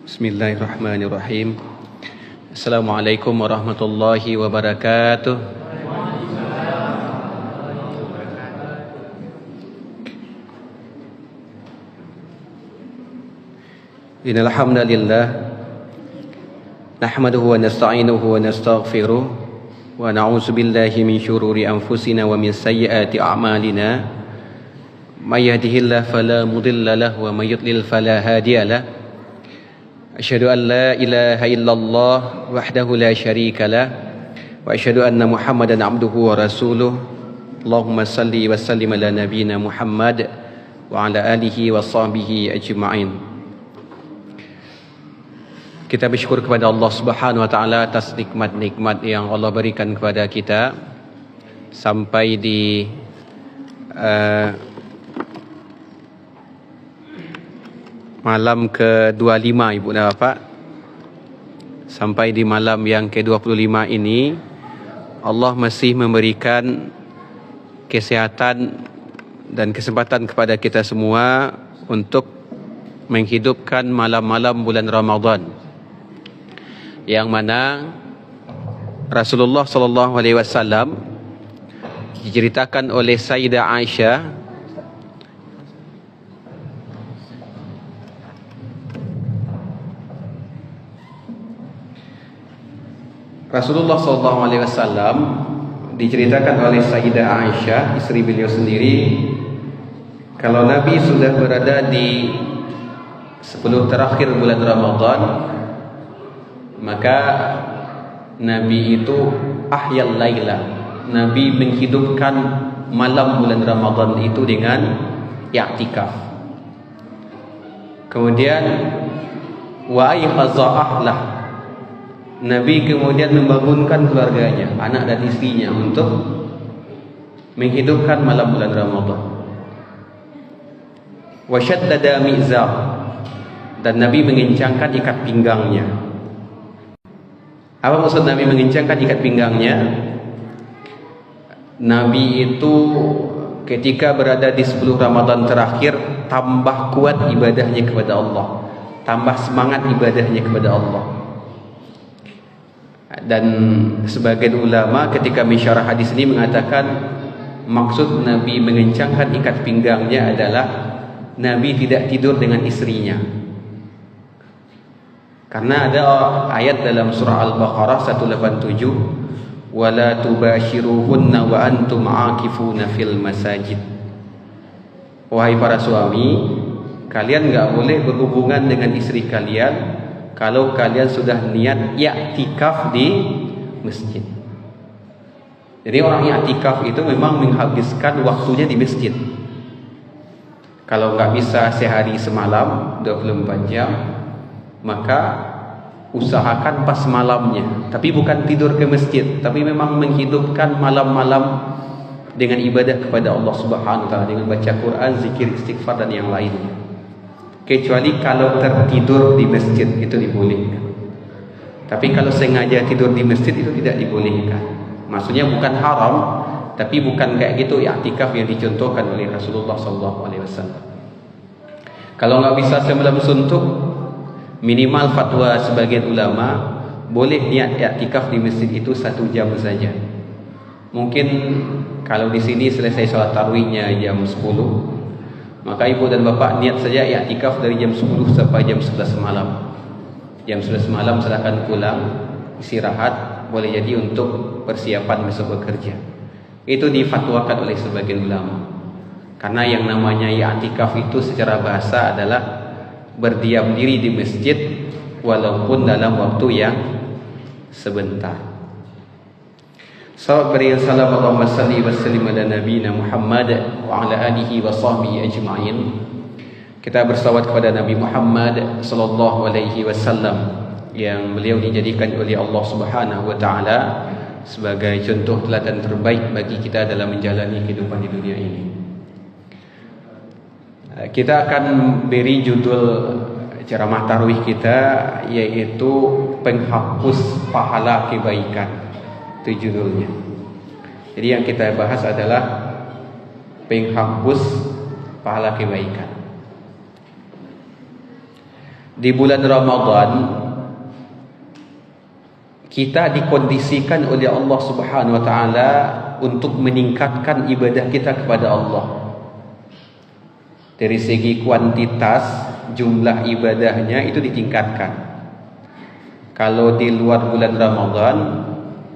Bismillahirrahmanirrahim. Assalamualaikum warahmatullahi wabarakatuh. Innal hamdalillah nahmaduhu wa nasta'inuhu wa nastaghfiruh wa na'udzu billahi min syururi anfusina wa min sayyiati a'malina. May yahdihillahu fala mudilla lahu wa may yudlil fala hadiya lahu. Asyhadu an la ilaha illallah wahdahu la syarika lah wa asyhadu anna Muhammadan abduhu wa rasuluh. Allahumma salli wa sallim ala nabiyyina Muhammad wa ala alihi wa sahbihi ajma'in. Kita bersyukur kepada Allah Subhanahu wa taala atas nikmat-nikmat yang Allah berikan kepada kita sampai di malam ke-25 Ibu dan Bapak. Sampai di malam yang ke-25 ini Allah masih memberikan kesehatan dan kesempatan kepada kita semua untuk menghidupkan malam-malam bulan Ramadan, yang mana Rasulullah SAW diceritakan oleh Sayyidah Aisyah Rasulullah SAW diceritakan oleh Sayyidah Aisyah, istri beliau sendiri, kalau Nabi sudah berada di 10 terakhir bulan Ramadan, maka Nabi itu ahyal laila, Nabi menghidupkan malam bulan Ramadan itu dengan i'tikaf. Kemudian wa ayqaza ahlah, Nabi kemudian membangunkan keluarganya, anak dan istrinya, untuk menghidupkan malam bulan Ramadan. Wa syaddada mizar, dan Nabi mengencangkan ikat pinggangnya. Apa maksud Nabi mengencangkan ikat pinggangnya? Nabi itu ketika berada di 10 Ramadan terakhir tambah kuat ibadahnya kepada Allah, tambah semangat ibadahnya kepada Allah. Dan sebagian ulama ketika mensyarah hadis ini mengatakan maksud Nabi mengencangkan ikat pinggangnya adalah Nabi tidak tidur dengan istrinya. Karena ada ayat dalam surah Al-Baqarah 187, wala tubashiruhunna wa antum aakifuna fil masajid. Wahai para suami, kalian enggak boleh berhubungan dengan istri kalian kalau kalian sudah niat i'tikaf di masjid. Jadi orang i'tikaf itu memang menghabiskan waktunya di masjid. Kalau enggak bisa sehari semalam 24 jam, maka usahakan pas malamnya, tapi bukan tidur ke masjid, tapi memang menghidupkan malam-malam dengan ibadah kepada Allah Subhanahu wa taala, dengan baca Quran, zikir, istighfar dan yang lainnya. Kecuali kalau tertidur di masjid itu dibolehkan. Tapi kalau sengaja tidur di masjid itu tidak dibolehkan. Maksudnya bukan haram, tapi bukan kayak gitu i'tikaf yang dicontohkan oleh Rasulullah SAW. Kalau nggak bisa semalam suntuk, minimal fatwa sebagian ulama boleh niat i'tikaf di masjid itu 1 jam saja. Mungkin kalau di sini selesai sholat tarawihnya jam 10, maka ibu dan bapak niat saja i'tikaf dari jam 10 sampai jam 11 malam. Jam 11 malam silakan pulang, istirahat, boleh jadi untuk persiapan besok bekerja. Itu difatwakan oleh sebagian ulama. Karena yang namanya i'tikaf itu secara bahasa adalah berdiam diri di masjid walaupun dalam waktu yang sebentar. Salawat berikan salam Allahumma salli wa sallim ala nabiyina Muhammad wa ala alihi wa sahbihi ajma'in. Kita bersalawat kepada Nabi Muhammad sallallahu alaihi wasallam yang beliau dijadikan oleh Allah Subhanahu wa taala sebagai contoh teladan terbaik bagi kita dalam menjalani kehidupan di dunia ini. Kita akan beri judul ceramah tarawih kita yaitu penghapus pahala kebaikan. Itu judulnya. Jadi yang kita bahas adalah penghapus pahala kebaikan. Di bulan Ramadan kita dikondisikan oleh Allah Subhanahu wa taala untuk meningkatkan ibadah kita kepada Allah. Dari segi kuantitas, jumlah ibadahnya itu ditingkatkan. Kalau di luar bulan Ramadan,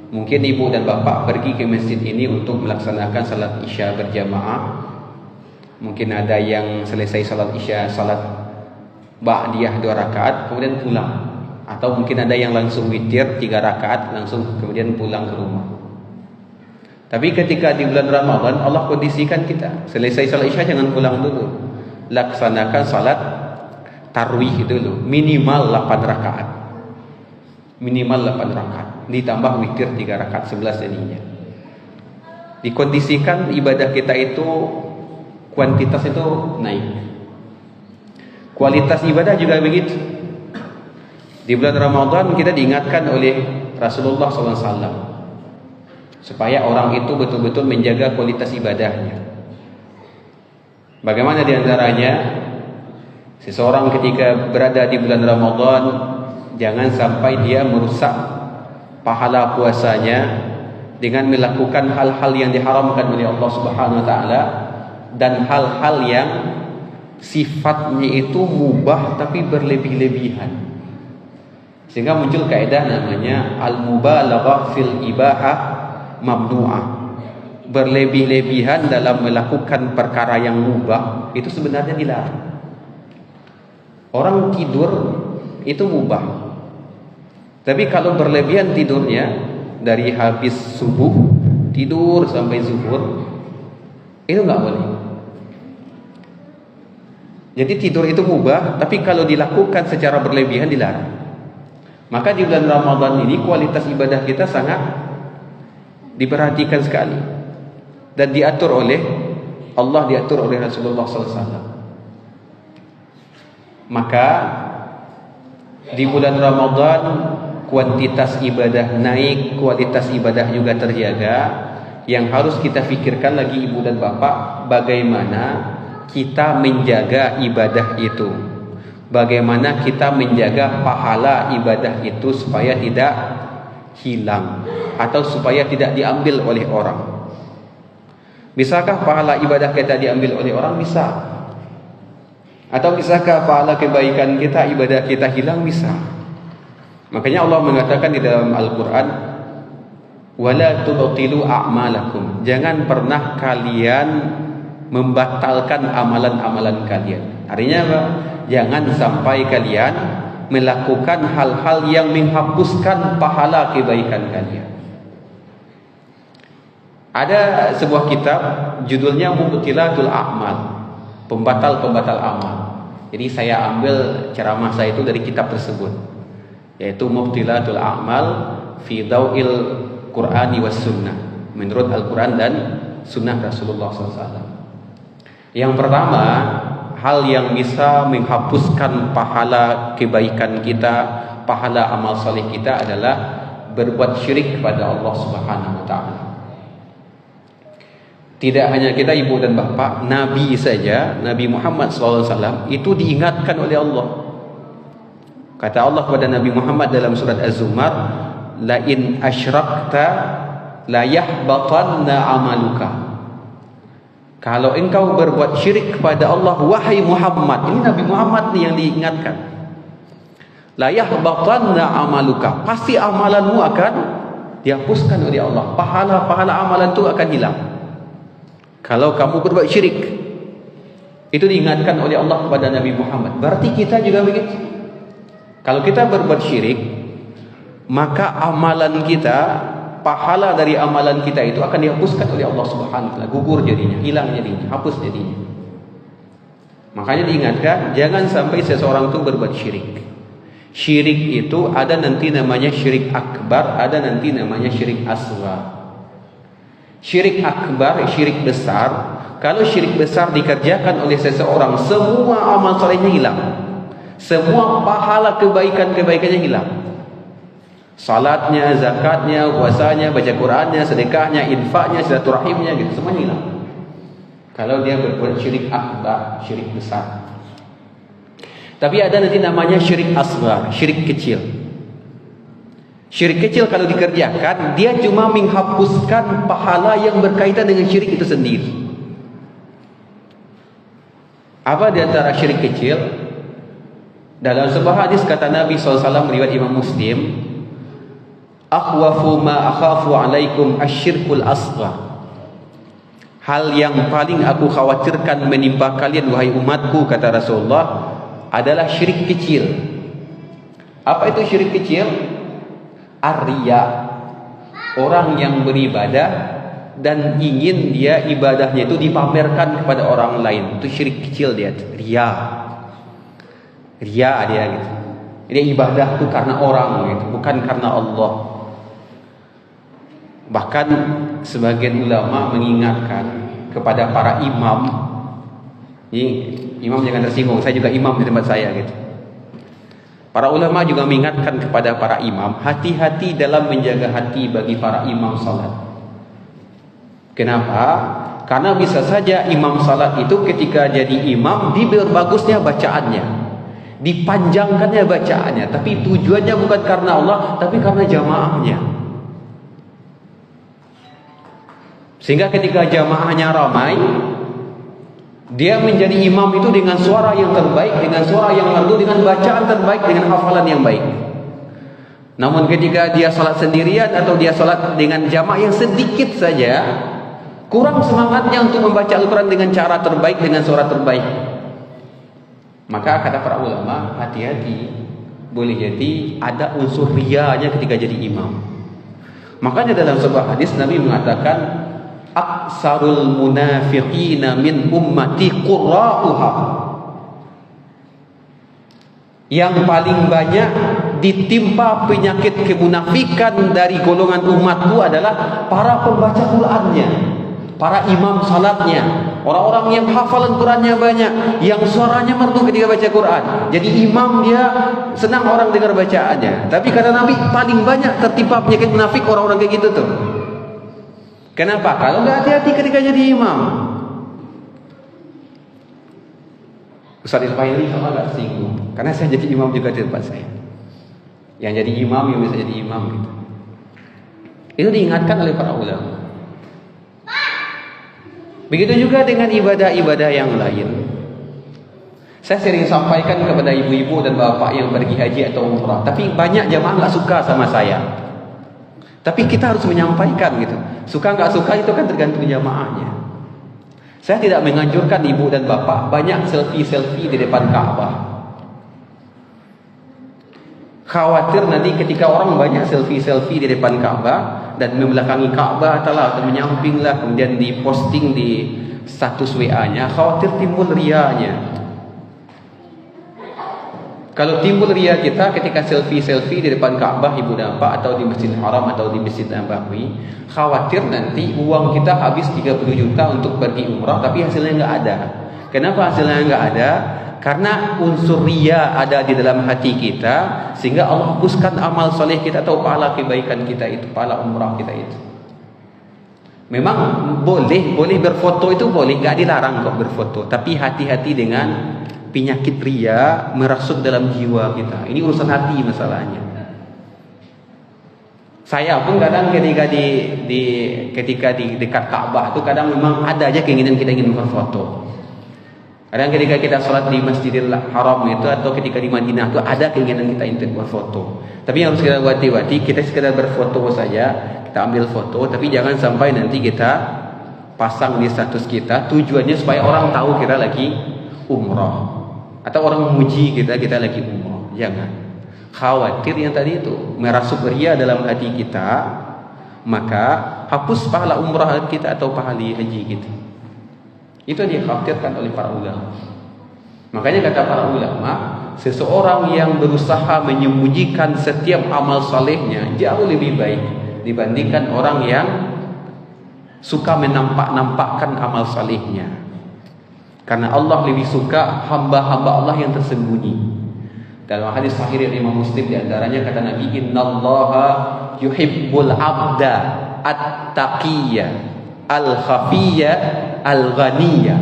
mungkin ibu dan bapak pergi ke masjid ini untuk melaksanakan salat Isya berjamaah. Mungkin ada yang selesai salat Isya, salat Ba'diyah 2 rakaat kemudian pulang, atau mungkin ada yang langsung witir 3 rakaat langsung kemudian pulang ke rumah. Tapi ketika di bulan Ramadan Allah kondisikan kita selesai salat Isya jangan pulang dulu, laksanakan salat tarawih dulu minimal 8 rakaat, minimal 8 rakaat ditambah witir 3 rakaat 11 jadinya. Dikondisikan ibadah kita itu kuantitas itu naik, kualitas ibadah juga begitu. Di bulan Ramadan kita diingatkan oleh Rasulullah SAW supaya orang itu betul-betul menjaga kualitas ibadahnya. Bagaimana diantaranya? Seseorang ketika berada di bulan Ramadan jangan sampai dia merusak pahala puasanya dengan melakukan hal-hal yang diharamkan oleh Allah Subhanahu wa taala dan hal-hal yang sifatnya itu mubah tapi berlebih-lebihan, sehingga muncul kaidah namanya al-mubalaghah fil ibahah mamnu'ah. Berlebih-lebihan dalam melakukan perkara yang mubah itu sebenarnya dilarang. Orang tidur itu mubah, tapi kalau berlebihan tidurnya dari habis subuh tidur sampai zuhur itu nggak boleh. Jadi tidur itu mubah, tapi kalau dilakukan secara berlebihan dilarang. Maka di bulan Ramadan ini kualitas ibadah kita sangat diperhatikan sekali dan diatur oleh Allah, diatur oleh Rasulullah SAW. Maka di bulan Ramadan kuantitas ibadah naik, kualitas ibadah juga terjaga. Yang harus kita pikirkan lagi ibu dan bapak, bagaimana kita menjaga ibadah itu, bagaimana kita menjaga pahala ibadah itu supaya tidak hilang atau supaya tidak diambil oleh orang. Bisakah pahala ibadah kita diambil oleh orang? Bisa. Atau bisakah pahala kebaikan kita, ibadah kita hilang? Bisa. Makanya Allah mengatakan di dalam Al-Quran, wala tubtilu a'malakum, jangan pernah kalian membatalkan amalan-amalan kalian. Artinya apa? Jangan sampai kalian melakukan hal-hal yang menghapuskan pahala kebaikan kalian. Ada sebuah kitab judulnya Mubtilatul A'mal, pembatal-pembatal amal. Jadi saya ambil ceramah saya itu dari kitab tersebut, yaitu Mubtilatul A'mal fi Daw'il Qur'ani was Sunnah, menurut Al-Quran dan Sunnah Rasulullah SAW. Yang pertama, hal yang bisa menghapuskan pahala kebaikan kita, pahala amal saleh kita adalah berbuat syirik kepada Allah Subhanahu wa taala. Tidak hanya kita ibu dan bapak, Nabi saja, Nabi Muhammad SAW itu diingatkan oleh Allah. Kata Allah kepada Nabi Muhammad dalam surat Az-Zumar, la in asyrakta la yahbatanna amaluka. Kalau engkau berbuat syirik kepada Allah, wahai Muhammad, ini Nabi Muhammad nih yang diingatkan, la yahbatanna amaluka, pasti amalanmu akan dihapuskan oleh Allah, pahala-pahala amalan itu akan hilang kalau kamu berbuat syirik. Itu diingatkan oleh Allah kepada Nabi Muhammad. Berarti kita juga begitu. Kalau kita berbuat syirik, maka amalan kita, pahala dari amalan kita itu akan dihapuskan oleh Allah Subhanahu wa taala, gugur jadinya, hilang jadinya, hapus jadinya. Makanya diingatkan jangan sampai seseorang itu berbuat syirik. Syirik itu ada nanti namanya syirik akbar, ada nanti namanya syirik asghar. Syirik akbar, syirik besar. Kalau syirik besar dikerjakan oleh seseorang, semua amal salehnya hilang, semua pahala kebaikan-kebaikannya hilang. Salatnya, zakatnya, puasanya, baca Qurannya, sedekahnya, infaknya, silaturahimnya, gitu, semuanya hilang kalau dia berbuat syirik akbar, syirik besar. Tapi ada nanti namanya syirik asghar, syirik kecil. Syirik kecil kalau dikerjakan, dia cuma menghapuskan pahala yang berkaitan dengan syirik itu sendiri. Apa di antara syirik kecil? Dalam sebuah hadis kata Nabi SAW riwayat Imam Muslim, akhwafu ma akhafu alaikum asyirkul asghar. Hal yang paling aku khawatirkan menimpa kalian wahai umatku, kata Rasulullah, adalah syirik kecil. Apa itu syirik kecil? Ar-riya. Orang yang beribadah dan ingin dia ibadahnya itu dipamerkan kepada orang lain, itu syirik kecil dia, riya. Riya dia gitu. Dia ibadah itu karena orang gitu, bukan karena Allah. Bahkan sebagian ulama mengingatkan kepada para imam. Ini imam jangan tersinggung, saya juga imam di tempat saya gitu. Para ulama juga mengingatkan kepada para imam, hati-hati dalam menjaga hati bagi para imam salat. Kenapa? Karena bisa saja imam salat itu ketika jadi imam diperbagusnya bacaannya, dipanjangkannya bacaannya, tapi tujuannya bukan karena Allah, tapi karena jamaahnya. Sehingga ketika jamaahnya ramai, dia menjadi imam itu dengan suara yang terbaik, dengan suara yang merdu, dengan bacaan terbaik, dengan hafalan yang baik. Namun ketika dia salat sendirian atau dia salat dengan jamaah yang sedikit saja, kurang semangatnya untuk membaca Al-Quran dengan cara terbaik, dengan suara terbaik. Maka kata para ulama, hati-hati, boleh jadi ada unsur riyanya ketika jadi imam. Makanya dalam sebuah hadis Nabi mengatakan, aksarul munafiqina min ummati qurra'uha. Yang paling banyak ditimpa penyakit kemunafikan dari golongan umatku adalah para pembaca Qur'annya, para imam salatnya, orang-orang yang hafalan Qur'annya banyak, yang suaranya merdu ketika baca Qur'an. Jadi imam dia senang orang dengar bacaannya. Tapi kata Nabi, paling banyak tertimpa penyakit munafik orang-orang kayak gitu tuh. Kenapa? Kalau nggak hati-hati ketika jadi imam. Ustaz Ismaili sama nggak singgung, karena saya jadi imam juga di tempat saya. Yang jadi imam yang bisa jadi imam gitu. Itu diingatkan oleh para ulama. Begitu juga dengan ibadah-ibadah yang lain. Saya sering sampaikan kepada ibu-ibu dan bapak yang pergi haji atau umrah, tapi banyak jamaah nggak suka sama saya. Tapi kita harus menyampaikan gitu. Suka nggak suka itu kan tergantung jamaahnya. Saya tidak menganjurkan ibu dan bapak banyak selfie-selfie di depan Ka'bah. Khawatir nanti ketika orang banyak selfie-selfie di depan Ka'bah dan membelakangi Ka'bah atau menyampinglah, kemudian diposting di status WA-nya, khawatir timbul riyanya. Kalau timbul riya kita ketika selfie-selfie di depan Ka'bah ibu dan bapak, atau di Masjidil Haram atau di Masjid Nabawi, khawatir nanti uang kita habis 30 juta untuk pergi umrah tapi hasilnya nggak ada. Kenapa hasilnya nggak ada? Karena unsur riya ada di dalam hati kita, sehingga Allah hapuskan amal soleh kita atau pahala kebaikan kita itu, pahala umrah kita itu. Memang boleh berfoto itu boleh, nggak dilarang kok berfoto, tapi hati-hati dengan penyakit riya merasuk dalam jiwa kita. Ini urusan hati masalahnya. Saya pun kadang ketika di dekat Ka'bah itu kadang memang ada aja keinginan kita ingin berfoto. Kadang ketika kita sholat di Masjidil Haram itu atau ketika di Madinah itu ada keinginan kita ingin berfoto. Tapi yang harus kita hati-hati, kita sekedar berfoto saja, kita ambil foto, tapi jangan sampai nanti kita pasang di status kita tujuannya supaya orang tahu kita lagi umrah. Atau orang memuji kita lagi umrah. Jangan. Khawatir yang tadi itu merasuk riya dalam hati kita, maka hapus pahala umrah kita atau pahala haji kita. Itu dikhawatirkan oleh para ulama. Makanya kata para ulama, seseorang yang berusaha menyembunyikan setiap amal salehnya jauh lebih baik dibandingkan orang yang suka menampak-nampakkan amal salehnya. Karena Allah lebih suka hamba-hamba Allah yang tersembunyi. Dalam hadis sahih dari Imam Muslim diantaranya kata Nabi, Innallaha yuhibbul abda at-taqiyya al-khafiyya al-ghaniyya.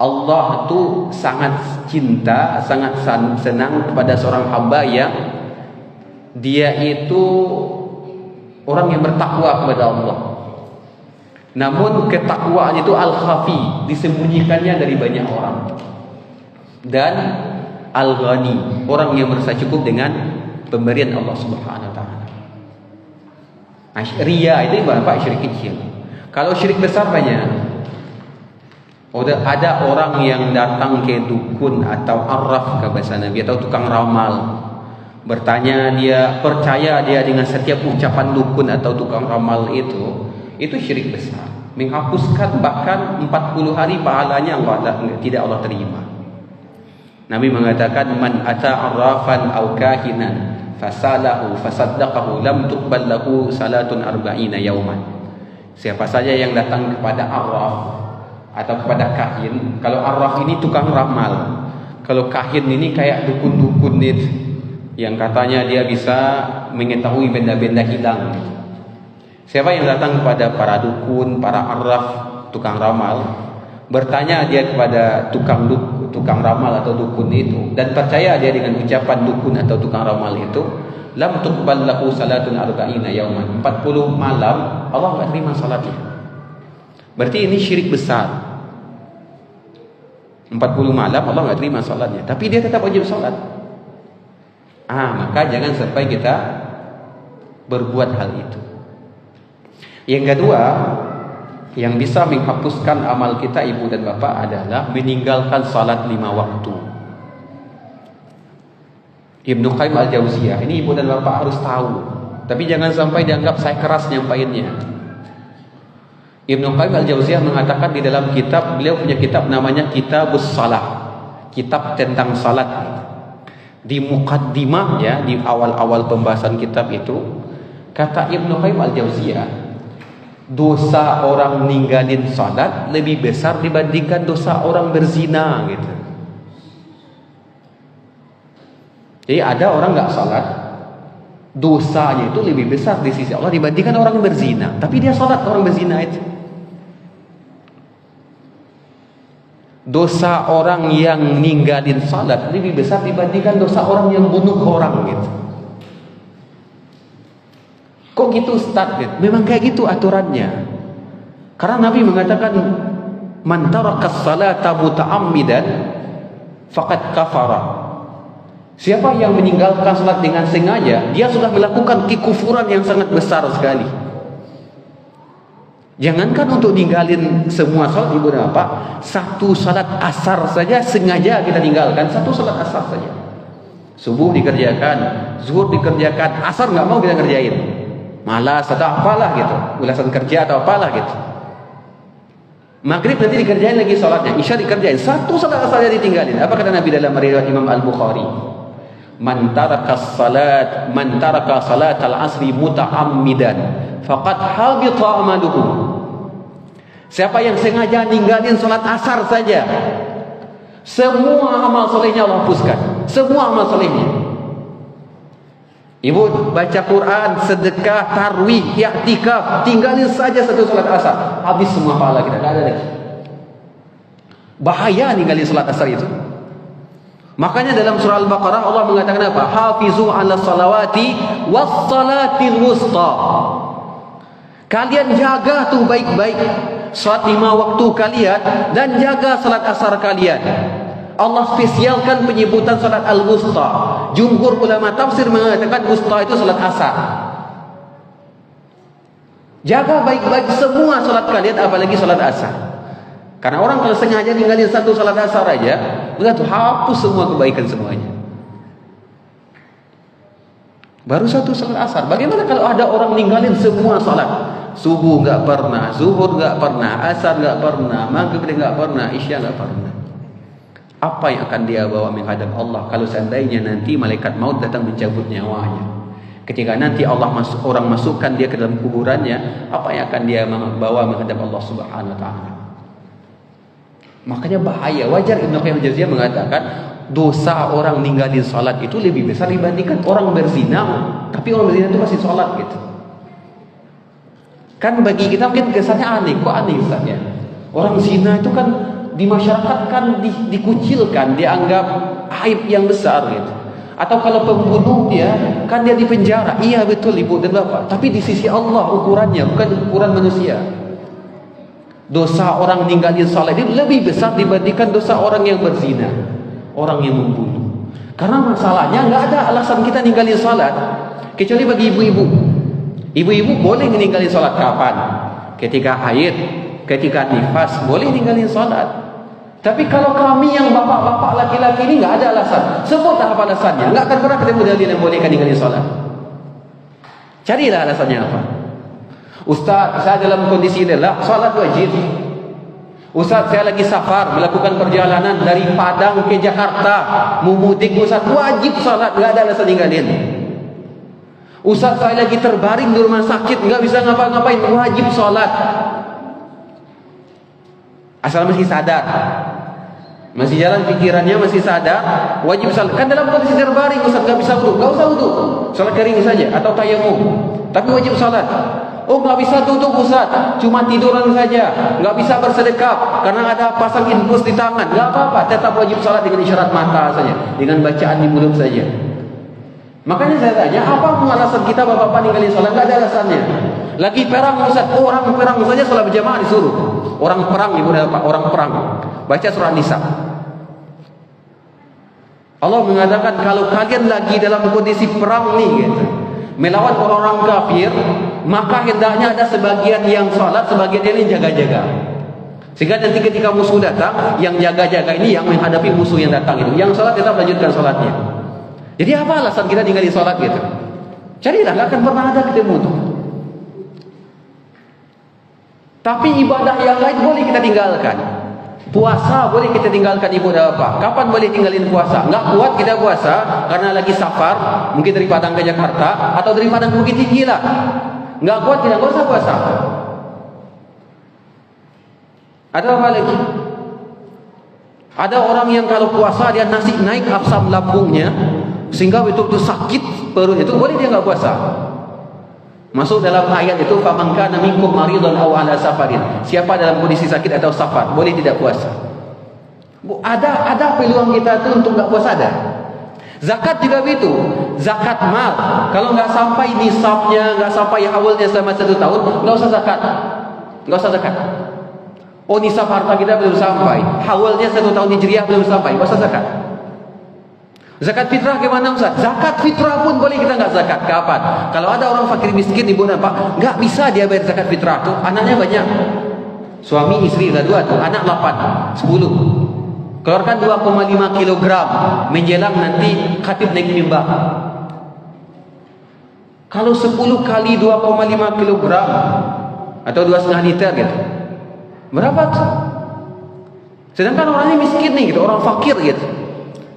Allah tuh sangat cinta, sangat senang kepada seorang hamba yang dia itu orang yang bertakwa kepada Allah. Namun ketakwaan itu al-khafi, disembunyikannya dari banyak orang. Dan al-ghani, orang yang merasa cukup dengan pemberian Allah Subhanahu wa taala. Riya itu ibarat syirik kecil. Kalau syirik besar banyak. Ada orang yang datang ke dukun atau arraf ke bahasa Nabi atau tukang ramal, bertanya, dia percaya dia dengan setiap ucapan dukun atau tukang ramal itu syirik besar, menghapuskan bahkan 40 hari pahalanya tidak Allah terima. Nabi mengatakan, man ata arrafan aw kahinan fasalahu fasaddaqahu lam tuqbal lahu salatun arba'ina yauman. Siapa saja yang datang kepada arraf atau kepada kahin, kalau arraf ini tukang ramal, kalau kahin ini kayak dukun-dukun itu yang katanya dia bisa mengetahui benda-benda hilang. Siapa yang datang kepada para dukun, para arraf, tukang ramal, bertanya dia kepada tukang ramal atau dukun itu dan percaya dia dengan ucapan dukun atau tukang ramal itu, lam tuqbal lahu salatun arba'ina yauman, 40 malam Allah enggak terima salatnya. Berarti ini syirik besar. 40 malam Allah enggak terima salatnya, tapi dia tetap wajib salat. Maka jangan sampai kita berbuat hal itu. Yang kedua, yang bisa menghapuskan amal kita ibu dan bapak adalah meninggalkan salat 5 waktu. Ibnu Qayyim al-Jauziyah, ini ibu dan bapak harus tahu, tapi jangan sampai dianggap saya keras nyampainnya. Ibnu Qayyim al-Jauziyah mengatakan di dalam kitab, beliau punya kitab namanya Kitabus Shalah, kitab tentang salat. Di muqaddimah ya, di awal-awal pembahasan kitab itu, kata Ibnu Qayyim al-Jauziyah, dosa orang ninggalin salat lebih besar dibandingkan dosa orang berzina gitu. Jadi ada orang enggak salat, dosanya itu lebih besar di sisi Allah dibandingkan orang yang berzina, tapi dia salat, orang berzina itu. Dosa orang yang ninggalin salat lebih besar dibandingkan dosa orang yang bunuh orang gitu. Kok gitu Ustaz? Memang kayak gitu aturannya. Karena Nabi mengatakan, man tarakas salata muta'ammidan faqad kafara. Siapa yang meninggalkan salat dengan sengaja, dia sudah melakukan kekufuran yang sangat besar sekali. Jangankan untuk ninggalin semua salat ibu dan bapak, satu salat asar saja sengaja kita tinggalkan, satu salat asar saja. Subuh dikerjakan, zuhur dikerjakan, asar nggak mau kita kerjain, malas atau apalah gitu, ulasan kerja atau apalah gitu. Maghrib nanti dikerjain lagi salatnya, isya dikerjain, satu salat asar saja ditinggalin. Apa kata Nabi dalam riwayat Imam Al-Bukhari? Man taraka salat al-asri muta'ammidan faqad habita amaluhu. Siapa yang sengaja ninggalin salat asar saja, semua amal solehnya Allah hapuskan, semua amal solehnya. Ibu baca Quran, sedekah, tarwih, i'tikaf, tinggalin saja satu salat asar, habis semua pahala kita, tidak ada lagi. Bahaya ninggalin salat asar itu. Makanya dalam surah Al-Baqarah Allah mengatakan apa? Hafizu 'ala salawati was salatil wusta. Kalian jaga tuh baik-baik salat 5 waktu kalian dan jaga salat asar kalian. Allah spesialkan penyebutan salat al-wusta. Jumhur ulama tafsir mengatakan wusta itu salat asar. Jaga baik-baik semua salat kalian, apalagi salat asar. Karena orang kalau sengaja ninggalin satu salat asar aja, udah tuh hapus semua kebaikan semuanya. Baru satu salat asar. Bagaimana kalau ada orang ninggalin semua salat? Subuh enggak pernah, zuhur enggak pernah, asar enggak pernah, maghrib enggak pernah, isya enggak pernah. Apa yang akan dia bawa menghadap Allah kalau seandainya nanti malaikat maut datang mencabut nyawanya? Ketika nanti orang masukkan dia ke dalam kuburannya, apa yang akan dia bawa menghadap Allah Subhanahu wa taala? Makanya bahaya. Wajar Ibnu Qayyim al-Jauziyah mengatakan dosa orang ninggalin salat itu lebih besar dibandingkan orang berzina, tapi orang berzina itu masih salat gitu. Kan bagi kita mungkin kesannya aneh. Kok aneh Ustaz ya? Orang zina itu kan di masyarakat kan dikucilkan, dianggap aib yang besar gitu. Atau kalau pembunuh dia kan dia dipenjara. Iya betul ibu dan bapak, tapi di sisi Allah ukurannya bukan ukuran manusia. Dosa orang ninggalin salat itu lebih besar dibandingkan dosa orang yang berzina, orang yang membunuh. Karena masalahnya nggak ada alasan kita ninggalin salat kecuali bagi ibu-ibu. Ibu-ibu boleh ninggalin salat kapan? Ketika haid, ketika nifas boleh ninggalin salat. Tapi kalau kami yang bapak-bapak laki-laki ini nggak ada alasan. Sebut apa alasannya? Nggak akan pernah ketemu dalil yang bolehkan ninggalin salat. Carilah alasannya apa. Ustaz, saya dalam kondisi lelah, salat wajib. Ustaz, saya lagi safar, melakukan perjalanan dari Padang ke Jakarta, mau mudik, Ustaz, wajib salat, nggak ada alasan ninggalin. Ustaz, saya lagi terbaring di rumah sakit, nggak bisa ngapa-ngapain, wajib salat. Asal masih sadar, masih jalan pikirannya, masih sadar, wajib salat. Kan dalam kondisi terbaring, Ustaz, nggak bisa wudu, nggak usah wudu, salat kering saja atau tayamum, tapi wajib salat. Oh, nggak bisa duduk Ustaz, cuma tiduran saja, nggak bisa bersedekap karena ada pasang infus di tangan, nggak apa-apa, tetap wajib salat dengan isyarat mata saja, dengan bacaan di mulut saja. Makanya saya tanya, apa alasan kita bapak-bapak ninggalin salat? Nggak ada alasannya. Lagi perang Ustaz, orang perang saja salat berjamaah disuruh. Orang perang ibu dan bapak, orang perang. Baca surah Nisa. Allah mengatakan kalau kalian lagi dalam kondisi perang nih gitu, melawan orang-orang kafir, maka hendaknya ada sebagian yang salat, sebagian yang jaga-jaga. Sehingga nanti ketika musuh datang, yang jaga-jaga ini yang menghadapi musuh yang datang itu. Yang salat tetap lanjutkan salatnya. Jadi apa alasan kita tinggal di salat gitu? Carilah, nggak akan pernah ada ketemu tuh. Tapi ibadah yang lain boleh kita tinggalkan. Puasa boleh kita tinggalkan ibu dan bapak. Kapan boleh tinggalin puasa? Nggak kuat kita puasa karena lagi safar, mungkin dari Padang ke Jakarta atau dari Padang ke Bukit Tinggi lah. Nggak kuat tidak usah puasa. Ada apa lagi? Ada orang yang kalau puasa dia nasi naik asam lambungnya sehingga betul-betul sakit perut itu, boleh dia nggak puasa. Masuk dalam ayat itu, faman kana minkum maridun aw ala safarin. Siapa dalam kondisi sakit atau safar, boleh tidak puasa. Ada peluang kita tuh untuk nggak puasa ada. Zakat juga begitu. Zakat mal, kalau nggak sampai nisabnya, nggak sampai haulnya selama 1 tahun, nggak usah zakat. Nggak usah zakat. Oh, nisab harta kita belum sampai, haulnya 1 tahun hijriah belum sampai, nggak usah zakat. Zakat fitrah gimana Ustaz? Zakat fitrah pun boleh kita nggak zakat. Kapan? Kalau ada orang fakir miskin ibu dan bapak, nggak bisa dia bayar zakat fitrah tuh, anaknya banyak. Suami istri ada 2 tuh, anak 8, 10. Keluarkan 2,5 kilogram menjelang nanti khatib naik mimbar. Kalau 10 kali 2,5 kilogram atau 2,5 liter gitu, berapa tuh? Sedangkan orangnya miskin nih gitu, orang fakir gitu.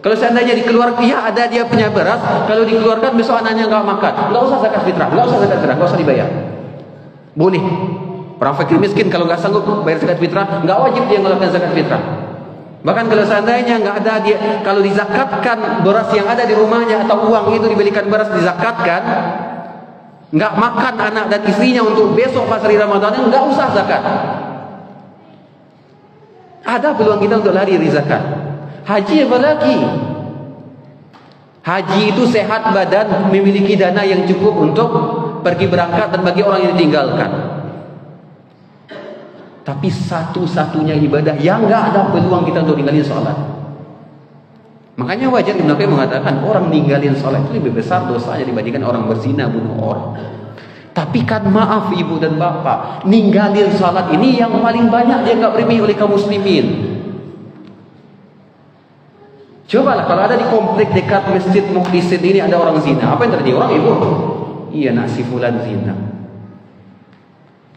Kalau seandainya dikeluarkan, ya ada dia punya beras, kalau dikeluarkan besok anaknya nggak makan, nggak usah zakat fitrah, nggak usah dibayar. Boleh. Orang fakir miskin kalau nggak sanggup bayar zakat fitrah, nggak wajib dia melakukan zakat fitrah. Bahkan kalau seandainya nggak ada dia, kalau dizakatkan beras yang ada di rumahnya atau uang itu dibelikan beras dizakatkan, nggak makan anak dan istrinya untuk besok pas hari Ramadan, nggak usah zakat. Ada peluang kita untuk lari dari zakat. Haji apa lagi? Haji itu sehat badan, memiliki dana yang cukup untuk pergi berangkat dan bagi orang yang ditinggalkan. Tapi satu-satunya ibadah yang nggak ada peluang kita untuk ninggalin sholat. Makanya wajar Ibnu Qayyim mengatakan orang ninggalin sholat itu lebih besar dosanya dibandingkan orang berzina, bunuh orang. Tapi kan maaf ibu dan bapak, ninggalin sholat ini yang paling banyak dia nggak premi oleh kaum muslimin. Cobalah kalau ada di komplek dekat Masjid Mukhlisin ini ada orang zina, apa yang terjadi? Orang ibu, iya nak si fulan zina.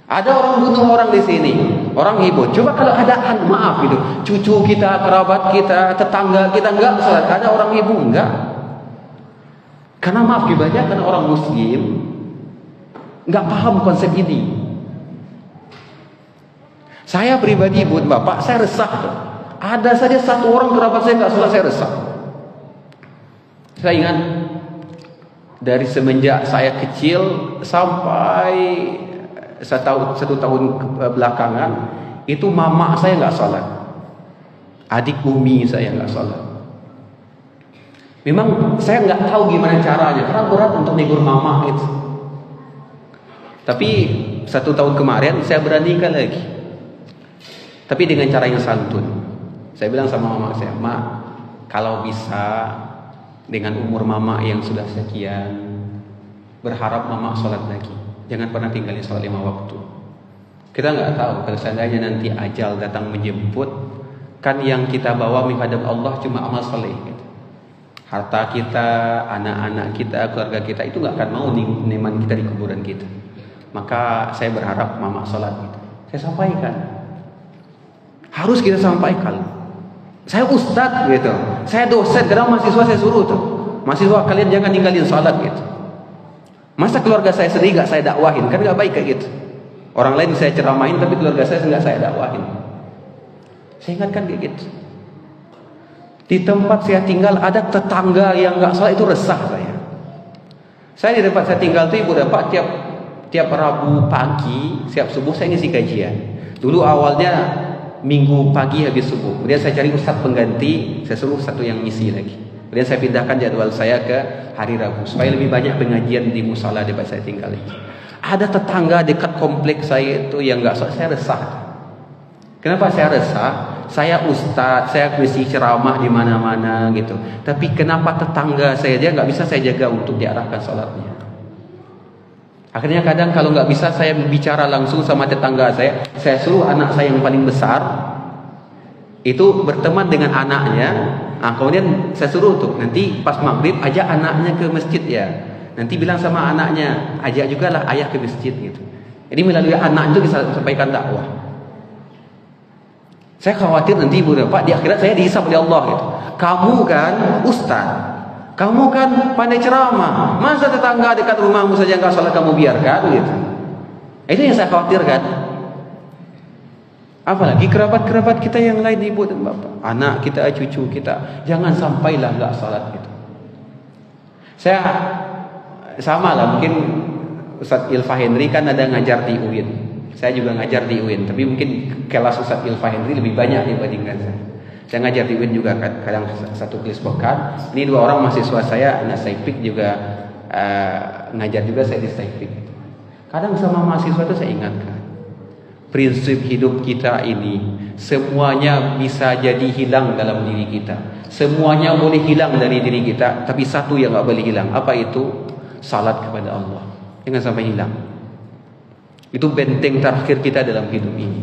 Ada orang bunuh orang di sini, orang ibu. Coba kalau ada maaf gitu, cucu kita, kerabat kita, tetangga kita enggak salat, ada orang ibu enggak. Karena maaf kebanyakan orang muslim enggak paham konsep ini. Saya pribadi ibu dan bapak, saya resah tuh. Ada saja satu orang kerabat saya nggak sholat, saya resah. Saya ingat dari semenjak saya kecil sampai 1 tahun belakangan itu mama saya nggak sholat. Adik umi saya nggak sholat. Memang saya nggak tahu gimana caranya, karena berat untuk negur mama itu. Tapi 1 tahun kemarin saya beranikan lagi. Tapi dengan cara yang santun. Saya bilang sama mama saya, "Ma, kalau bisa dengan umur mama yang sudah sekian, berharap mama sholat lagi. Jangan pernah tinggalin sholat 5 waktu. Kita nggak tahu kalau seandainya nanti ajal datang menjemput, kan yang kita bawa menghadap Allah cuma amal soleh. Gitu. Harta kita, anak-anak kita, keluarga kita itu nggak akan mau neman kita di kuburan kita. Maka saya berharap mama sholat gitu." Saya sampaikan. Harus kita sampaikan. Saya ustadz gitu. Saya dosen, kadang mahasiswa saya suruh tuh. Mahasiswa kalian jangan ninggalin sholat gitu. Masa keluarga saya sendiri nggak saya dakwahin? Kan nggak baik kayak gitu. Orang lain saya ceramahin tapi keluarga saya nggak saya dakwahin. Saya ingatkan kayak gitu. Di tempat saya tinggal ada tetangga yang nggak sholat, itu resah saya. Saya di tempat saya tinggal tuh ibu bapak tiap Rabu pagi, siap subuh saya ngisi kajian. Dulu awalnya Minggu pagi habis subuh. Kemudian saya cari ustadz pengganti, saya suruh satu yang ngisi lagi. Kemudian saya pindahkan jadwal saya ke hari Rabu supaya lebih banyak pengajian di musola di tempat saya tinggal itu. Ada tetangga dekat kompleks saya itu yang nggak sholat, saya resah. Kenapa saya resah? Saya ustadz, saya mesti ceramah di mana-mana gitu. Tapi kenapa tetangga saya dia nggak bisa saya jaga untuk diarahkan sholatnya? Akhirnya kadang kalau nggak bisa saya bicara langsung sama tetangga saya suruh anak saya yang paling besar itu berteman dengan anaknya. Nah, kemudian saya suruh tuh nanti pas maghrib ajak anaknya ke masjid ya. Nanti bilang sama anaknya ajak juga lah ayah ke masjid gitu. Jadi melalui anak itu bisa sampaikan dakwah. Saya khawatir nanti ibu bapak di akhirat saya dihisab oleh Allah gitu. Kamu kan ustaz, kamu kan pandai ceramah, masa tetangga dekat rumahmu saja nggak sholat kamu biarkan gitu. Itu yang saya khawatirkan. Apalagi kerabat-kerabat kita yang lain, ibu dan bapak, anak kita, cucu kita, jangan sampailah nggak sholat gitu. Saya sama lah, mungkin Ustadz Ilfa Henry kan ada ngajar di UIN. Saya juga ngajar di UIN, tapi mungkin kelas Ustadz Ilfa Henry lebih banyak dibandingkan saya. Saya ngajar di UIN juga kadang satu kelas pekan. Ini 2 orang mahasiswa saya, anak Saipik juga ngajar juga saya di Saipik. Kadang sama mahasiswa itu saya ingatkan, prinsip hidup kita ini semuanya bisa jadi hilang dalam diri kita. Semuanya boleh hilang dari diri kita, tapi satu yang nggak boleh hilang. Apa itu? Salat kepada Allah. Jangan sampai hilang. Itu benteng terakhir kita dalam hidup ini.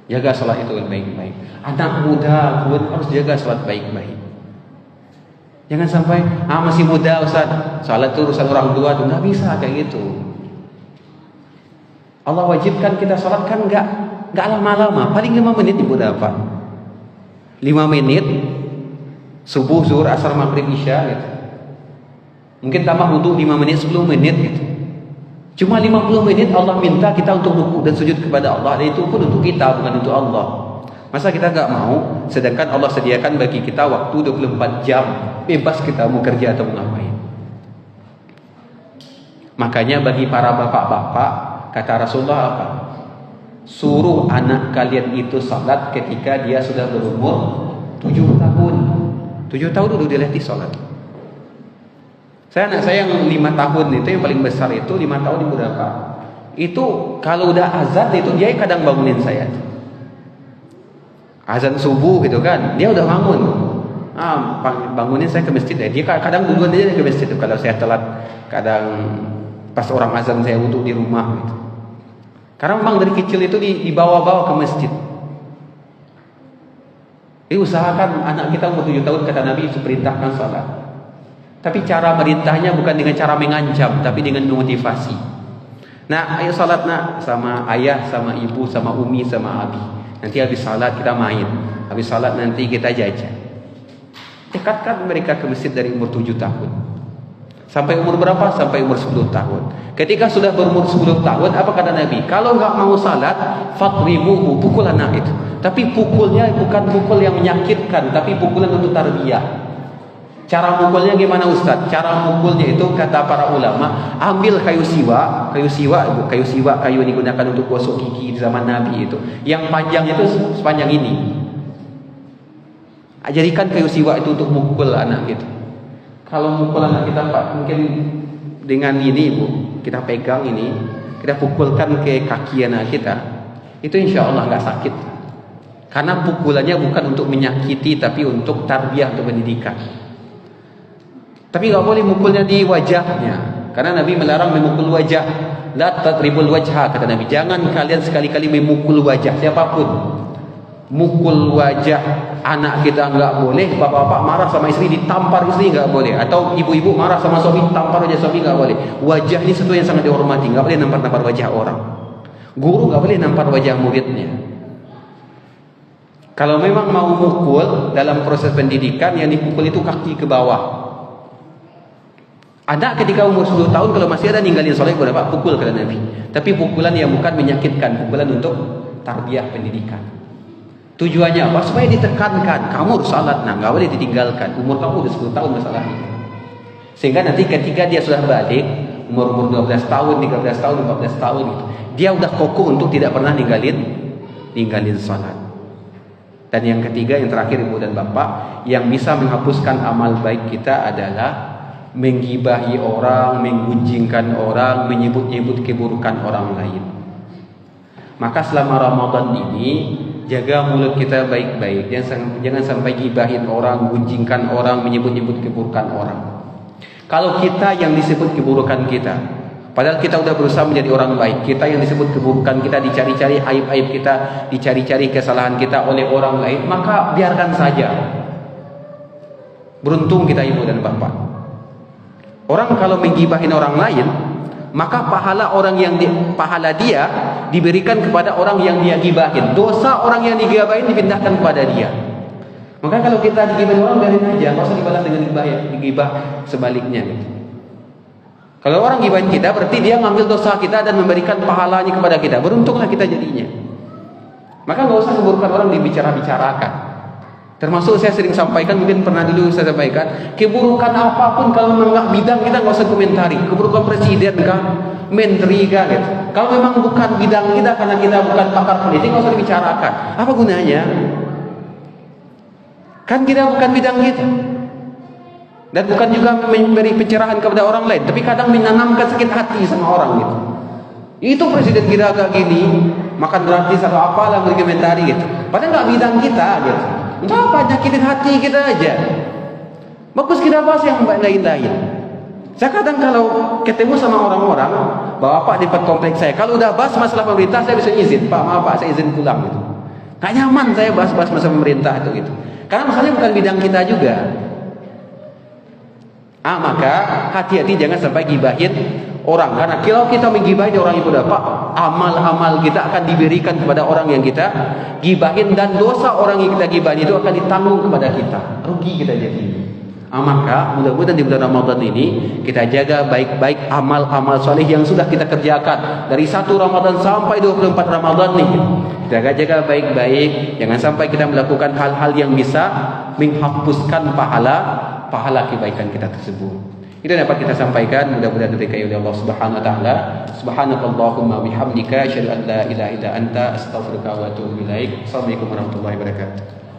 Jaga salat itu baik-baik. Anak muda pun harus jaga salat baik-baik. Jangan sampai masih muda Ustaz, salat itu urusan orang tua tuh, nggak bisa kayak gitu. Allah wajibkan kita salat kan nggak lama-lama, paling 5 menit ibu dapat. 5 menit subuh, zuhur, asar, maghrib, isya gitu. Mungkin tambah wudu 5 menit, 10 menit gitu. Cuma 50 menit Allah minta kita untuk ruku dan sujud kepada Allah, dan itu pun untuk kita, bukan untuk Allah. Masa kita nggak mau, sedangkan Allah sediakan bagi kita waktu 24 jam, bebas kita mau kerja atau mau ngapain. Makanya bagi para bapak-bapak, kata Rasulullah apa? Suruh anak kalian itu salat ketika dia sudah berumur 7 tahun. 7 tahun udah dilatih salat. Anak saya yang 5 tahun itu, yang paling besar itu 5 tahun ibu dapat. Itu kalau udah azan itu dia kadang bangunin saya. Azan subuh gitu kan, dia udah bangun. Bangunin saya ke masjid. Dia kadang duluan aja ke masjid. Kalau saya telat, kadang pas orang azan saya wudu di rumah gitu. Karena memang dari kecil itu dibawa-bawa ke masjid. Jadi usahakan anak kita umur 7 tahun, kata Nabi, perintahkan sholat. Tapi cara merintahnya bukan dengan cara mengancam, tapi dengan motivasi. Nah, ayo sholat nak, sama ayah, sama ibu, sama umi, sama abi. Nanti habis sholat kita main, habis sholat nanti kita jajan. Dekatkan mereka ke masjid dari umur 7 tahun. Sampai umur berapa? Sampai umur 10 tahun. Ketika sudah berumur 10 tahun, apa kata Nabi? Kalau nggak mau salat, fatribuhu, pukul anak itu. Tapi pukulnya bukan pukul yang menyakitkan, tapi pukulan untuk tarbiyah. Cara mukulnya gimana Ustaz? Cara mukulnya itu kata para ulama, ambil kayu siwa kayu digunakan untuk gosok gigi di zaman Nabi itu. Yang panjangnya itu sepanjang ini. Jadikan kayu siwak itu untuk mukul anak kita. Kalau mukul anak kita Pak, mungkin dengan ini Ibu, kita pegang ini, kita pukulkan ke kaki anak kita, itu insya Allah nggak sakit. Karena pukulannya bukan untuk menyakiti, tapi untuk tarbiyah, untuk pendidikan. Tapi nggak boleh mukulnya di wajahnya, karena Nabi melarang memukul wajah. La tadribul wajha, kata Nabi. Jangan kalian sekali-kali memukul wajah siapapun. Mukul wajah anak kita nggak boleh. Bapak-bapak marah sama istri, ditampar istri nggak boleh. Atau ibu-ibu marah sama suami, tampar wajah suami nggak boleh. Wajah ini sesuatu yang sangat dihormati, nggak boleh nampar-nampar wajah orang. Guru nggak boleh nampar wajah muridnya. Kalau memang mau mukul dalam proses pendidikan, yang dipukul itu kaki ke bawah. Anak ketika umur 10 tahun kalau masih ada ninggalin sholat, Bapak pukul, kata Nabi. Tapi pukulan yang bukan menyakitkan, pukulan untuk tarbiyah pendidikan. Tujuannya apa? Supaya ditekankan, kamu harus salat, nah nggak boleh ditinggalkan. Umur kamu udah 10 tahun masalahnya. Sehingga nanti ketika dia sudah balik, umur 12 tahun, 13 tahun, 14 tahun itu, dia udah kokoh untuk tidak pernah ninggalin salat. Dan yang ketiga, yang terakhir Ibu dan Bapak, yang bisa menghapuskan amal baik kita adalah menggibahi orang, menggunjingkan orang, menyebut-nyebut keburukan orang lain. Maka selama Ramadan ini, jaga mulut kita baik-baik. Jangan sampai gibahin orang, gunjingkan orang, menyebut-nyebut keburukan orang. Kalau kita yang disebut keburukan kita, padahal kita udah berusaha menjadi orang baik, kita yang disebut keburukan kita, dicari-cari aib-aib kita, dicari-cari kesalahan kita oleh orang lain, maka biarkan saja. Beruntung kita Ibu dan Bapak. Orang kalau menggibahin orang lain, maka pahala dia diberikan kepada orang yang dia gibahin. Dosa orang yang digibahin dipindahkan kepada dia. Maka kalau kita digibahin orang, biarin aja, nggak usah dibalas dengan gibah sebaliknya gitu. Kalau orang gibahin kita, berarti dia ngambil dosa kita dan memberikan pahalanya kepada kita. Beruntunglah kita jadinya. Maka nggak usah keburukan orang dibicara-bicarakan. Termasuk saya sering sampaikan, mungkin pernah dulu saya sampaikan, keburukan apapun kalau memang nggak bidang kita nggak usah komentari. Keburukan presiden kah, menteri kah, gitu. Kalau memang bukan bidang kita, karena kita bukan pakar politik, nggak usah dibicarakan. Apa gunanya? Kan kita bukan bidang kita, dan bukan juga memberi pencerahan kepada orang lain, tapi kadang menanamkan sakit hati sama orang gitu. Itu presiden kita agak gini, makan gratis atau apalah, beri komentari gitu. Padahal nggak bidang kita gitu. Untuk apa nyakitin hati kita aja? Bagus kita bahas yang lain-lain. Saya kadang kalau ketemu sama orang-orang, bapak di kompleks saya, kalau udah bahas masalah pemerintah, saya bisa izin, Pak maaf Pak, saya izin pulang gitu. Gak nyaman saya bahas-bahas masalah pemerintah itu gitu. Karena masalahnya bukan bidang kita juga. Maka hati-hati jangan sampai gibahin orang. Karena kalau kita menggibahin orang itu dapat, amal-amal kita akan diberikan kepada orang yang kita gibahin, dan dosa orang yang kita gibahin itu akan ditanggung kepada kita. Rugi kita jadi. Maka mudah-mudahan di bulan Ramadan ini kita jaga baik-baik amal-amal soleh yang sudah kita kerjakan dari 1 Ramadan sampai 24 Ramadan nih. Kita jaga baik-baik, jangan sampai kita melakukan hal-hal yang bisa menghapuskan pahala kebaikan kita tersebut. Itu dapat kita sampaikan, mudah-mudahan diberkahi oleh Allah Subhanahu wa taala. Subhanakallahumma bihamdika asyhadu an la ilaha illa anta astaghfiruka wa atubu ilaik. Assalamualaikum warahmatullahi wabarakatuh.